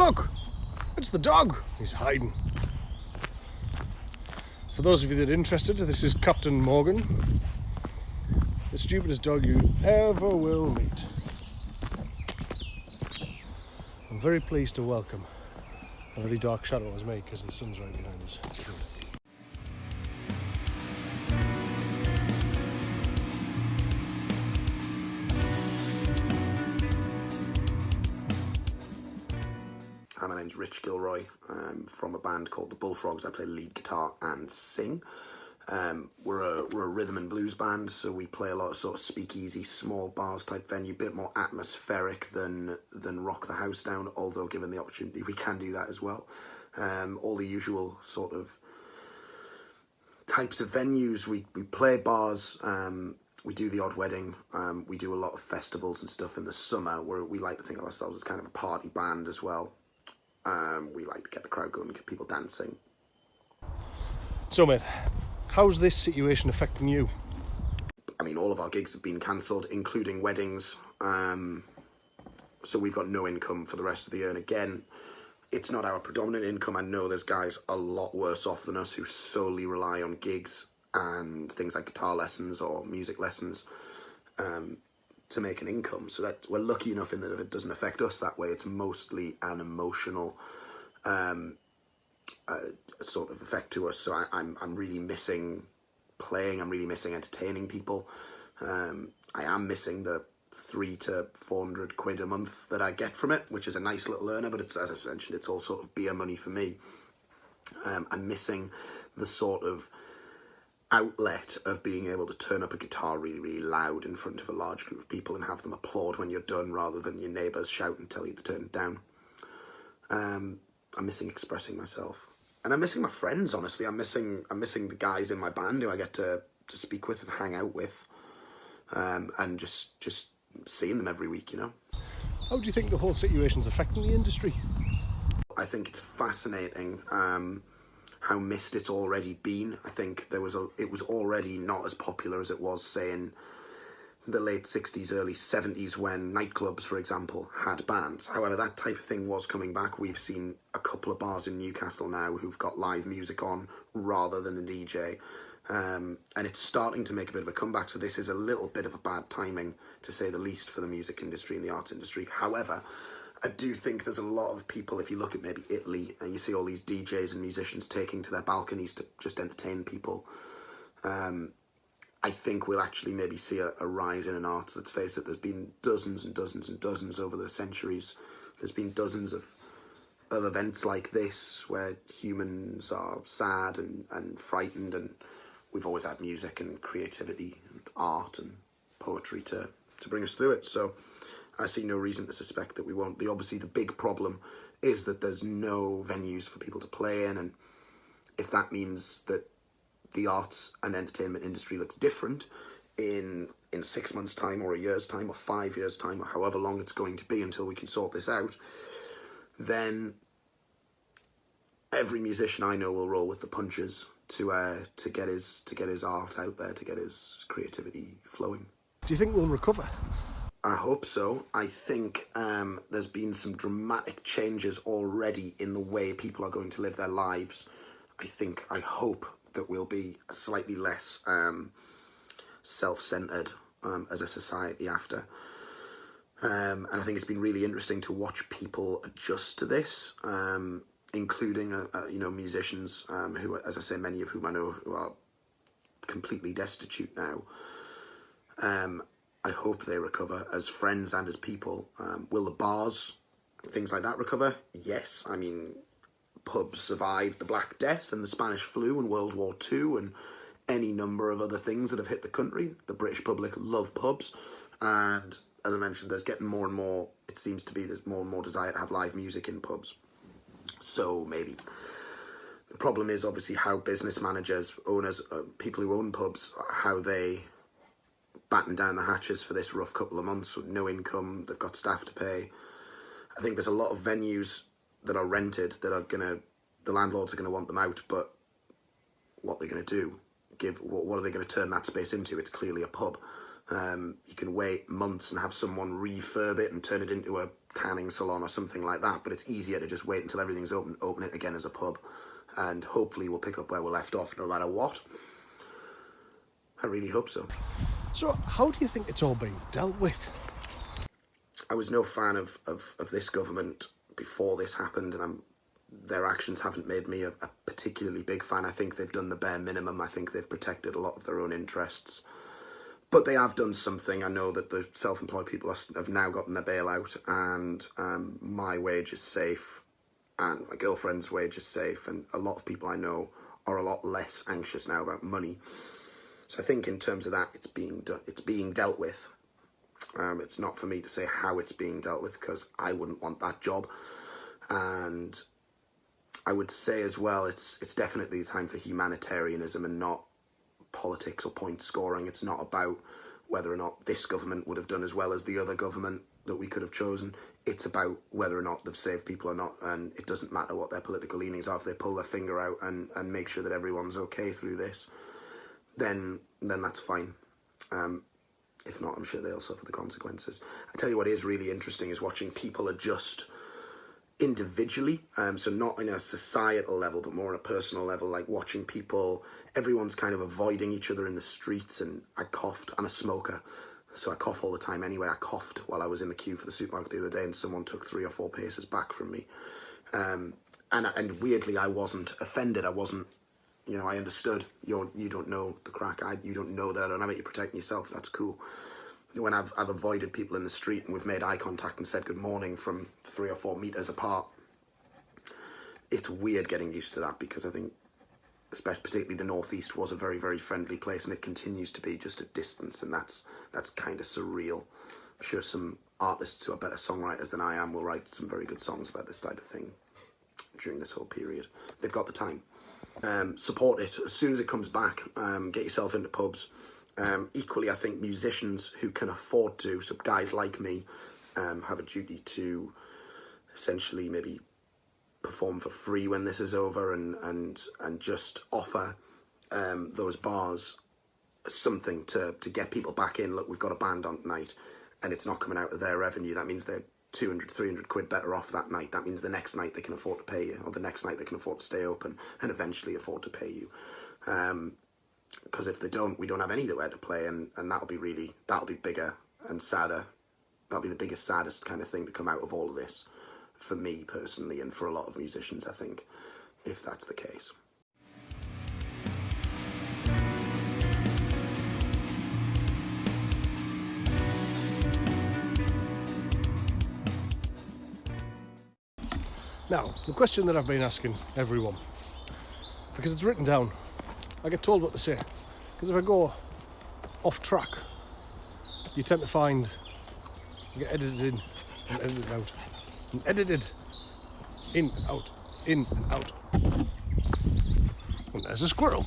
look! It's the dog! He's hiding. For those of you that are interested, this is Captain Morgan, the stupidest dog you ever will meet. I'm very pleased to welcome a very dark shadow as me because the sun's right behind us. Hi, my name's Rich Gilroy. I'm from a band called the Bullfrogs. I play lead guitar and sing. We're a rhythm and blues band, so we play a lot of sort of speakeasy, small bars type venue, a bit more atmospheric than Rock the House Down, although given the opportunity we can do that as well. All the usual sort of types of venues. We play bars, we do the odd wedding, we do a lot of festivals and stuff in the summer where we like to think of ourselves as kind of a party band as well. We like to get the crowd going and get people dancing. So mate, how's this situation affecting you? I mean, all of our gigs have been cancelled, including weddings. So we've got no income for the rest of the year. And again, it's not our predominant income. I know there's guys a lot worse off than us who solely rely on gigs and things like guitar lessons or music lessons to make an income. So that we're lucky enough in that if it doesn't affect us that way, it's mostly an emotional sort of effect to us. So I'm really missing playing. I'm really missing entertaining people. I am missing the 300 to 400 quid a month that I get from it, which is a nice little earner, but it's, as I mentioned, it's all sort of beer money for me. I'm missing the sort of outlet of being able to turn up a guitar really, really loud in front of a large group of people and have them applaud when you're done rather than your neighbours shout and tell you to turn it down. I'm missing expressing myself. And I'm missing my friends, honestly. I'm missing the guys in my band who I get to speak with and hang out with. And just seeing them every week, you know. How do you think the whole situation's affecting the industry? I think it's fascinating how missed it's already been. I think it was already not as popular as it was, say, in the late 60s, early 70s, when nightclubs, for example, had bands. However, that type of thing was coming back. We've seen a couple of bars in Newcastle now who've got live music on rather than a DJ. And it's starting to make a bit of a comeback, so this is a little bit of a bad timing, to say the least, for the music industry and the arts industry. However, I do think there's a lot of people, if you look at maybe Italy, and you see all these DJs and musicians taking to their balconies to just entertain people. I think we'll actually maybe see a rise in an art. Let's face it, there's been dozens and dozens and dozens over the centuries. There's been dozens of events like this where humans are sad and frightened, and we've always had music and creativity and art and poetry to bring us through it. So I see no reason to suspect that we won't. Obviously, the big problem is that there's no venues for people to play in, and if that means that the arts and entertainment industry looks different in 6 months' time or a year's time or 5 years' time or however long it's going to be until we can sort this out, then every musician I know will roll with the punches to get his art out there, to get his creativity flowing. Do you think we'll recover? I hope so. I think there's been some dramatic changes already in the way people are going to live their lives. I hope that we'll be slightly less self-centered as a society after. And I think it's been really interesting to watch people adjust to this, including musicians who, as I say, many of whom I know who are completely destitute now. I hope they recover as friends and as people. Will the bars, things like that, recover? Yes. I mean, pubs survived the Black Death and the Spanish flu and World War II and any number of other things that have hit the country. The British public love pubs. And as I mentioned, there's getting more and more, it seems to be, there's more and more desire to have live music in pubs. So maybe. The problem is obviously how business managers, owners, people who own pubs, how they batten down the hatches for this rough couple of months with no income. They've got staff to pay. I think there's a lot of venues that are rented that are the landlords are gonna want them out, but what they're gonna do, what are they gonna turn that space into? It's clearly a pub. You can wait months and have someone refurb it and turn it into a tanning salon or something like that, but it's easier to just wait until everything's open it again as a pub, and hopefully we'll pick up where we're left off no matter what. I really hope so. So how do you think it's all being dealt with? I was no fan of this government before this happened, and their actions haven't made me a particularly big fan. I think they've done the bare minimum. I think they've protected a lot of their own interests. But they have done something. I know that the self-employed people have now gotten their bailout, and my wage is safe, and my girlfriend's wage is safe, and a lot of people I know are a lot less anxious now about money. So I think in terms of that, it's being dealt with. It's not for me to say how it's being dealt with, because I wouldn't want that job. And I would say as well, it's definitely a time for humanitarianism and not politics or point scoring. It's not about whether or not this government would have done as well as the other government that we could have chosen. It's about whether or not they've saved people or not, and it doesn't matter what their political leanings are. If they pull their finger out and make sure that everyone's okay through this, then that's fine. If not, I'm sure they'll suffer the consequences. I tell you what is really interesting is watching people adjust individually, so not in a societal level, but more on a personal level, like watching people, everyone's kind of avoiding each other in the streets, and I coughed. I'm a smoker, so I cough all the time anyway. I coughed while I was in the queue for the supermarket the other day, and someone took 3 or 4 paces back from me. And weirdly, I wasn't offended. I wasn't, you know, I understood. You don't know the crack. You don't know that I don't have it. You're protecting yourself. That's cool. When I've avoided people in the street and we've made eye contact and said good morning from 3 or 4 meters apart, it's weird getting used to that, because I think, especially particularly the Northeast, was a very, very friendly place, and it continues to be just at distance, and that's kind of surreal. I'm sure some artists who are better songwriters than I am will write some very good songs about this type of thing during this whole period. They've got the time. Support it as soon as it comes back. Get yourself into pubs. Equally, I think musicians who can afford to, so guys like me, have a duty to essentially maybe perform for free when this is over, and just offer those bars something to get people back in. Look, we've got a band on tonight, and it's not coming out of their revenue. That means they're 200, 300 quid better off that night. That means the next night they can afford to pay you, or the next night they can afford to stay open and eventually afford to pay you. Because if they don't, we don't have anywhere to play, and that'll be bigger and sadder. That'll be the biggest, saddest kind of thing to come out of all of this, for me personally, and for a lot of musicians, I think, if that's the case. Now, the question that I've been asking everyone, because it's written down, I get told what to say, because if I go off track, you tend to find you get edited in and edited out, and edited in and out, in and out. And there's a squirrel.